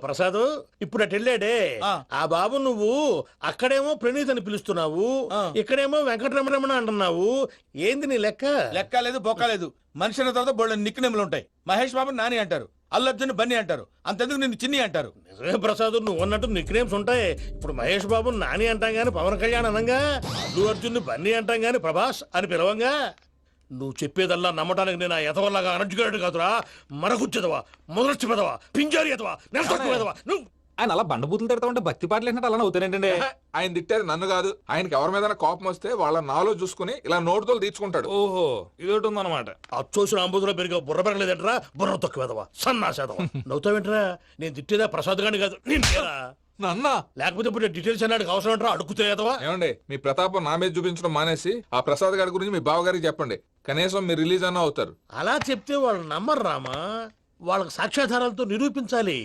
ప్రసాద్ ఇప్పుడు అటు వెళ్ళాడే ఆ బాబు నువ్వు అక్కడేమో ప్రణీత్ అని పిలుస్తున్నావు, ఇక్కడేమో వెంకటరమణ అంటున్నావు. ఏంది నీ లెక్క? లెక్క లేదు బొక్క లేదు. మనిషి అన్న తర్వాత బోళ్ళ నిక్నెములు ఉంటాయి. మహేష్ బాబు నాని అంటారు, అల్లు అర్జున్ బన్నీ అంటారు, అంతెందుకు నిన్ను చిన్ని అంటారు. నిజమే ప్రసాద్, నువ్వు అన్నట్టు నిక్నేమ్స్ ఉంటాయి. ఇప్పుడు మహేష్ బాబు నాని అంటాం గాని పవన్ కళ్యాణ్ అనంగా, అల్లు అర్జున్ బన్నీ అంటాం గాని ప్రభాస్ అని పిలవంగా. నువ్వు చెప్పేదల్లా నమ్మటానికి నేను ఎతవల్లాగా అనర్జుకేటెడ్ కాదురా. మరగుచ్చదవా, మొదలచ్చి పెదవా, పింజారి ఎదవా, నెలసొక్కుదవా నువ్వు. ఆయన అలా బండబూతులు తిడతా ఉంటే భక్తి పాటలు ఏంటంటే అలా అవుతానంటే. ఆయన తిట్టేది నన్ను కాదు, ఆయనకి ఎవరి మీద కోపం వస్తే వాళ్ళ నాలో చూసుకుని ఇలా నోటుతో తీర్చుకుంటాడు. ఓహో, ఇదొకటి ఉందన్నమాట. అచ్చోసిన అంబుధులో పెరిగా బుర్ర పెరగలేదంటరా, బుర్ర తొక్కువేదవా, సన్నాసేదవా. నవ్వుతావేంటరా? నేను తిట్టేదా ప్రసాద్ గాని కాదు, నేనేరా. నన్నా లేకపోతే ఇప్పుడు డీటెయిల్స్ అన్నాడు అవసరం అంటారా? అడుగుతాయేదవా. ఏమండి, మీ ప్రతాపం నా మీద చూపించడం మానేసి ఆ ప్రసాద్ గారి గురించి మీ బావగారికి చెప్పండి. కనీసం మీరు రిలీజ్ అన్న అవుతారు. అలా చెప్తే వాళ్ళు నమ్మరు రామా. వాళ్ళకి సాక్ష్యాధారాలతో నిరూపించాలి.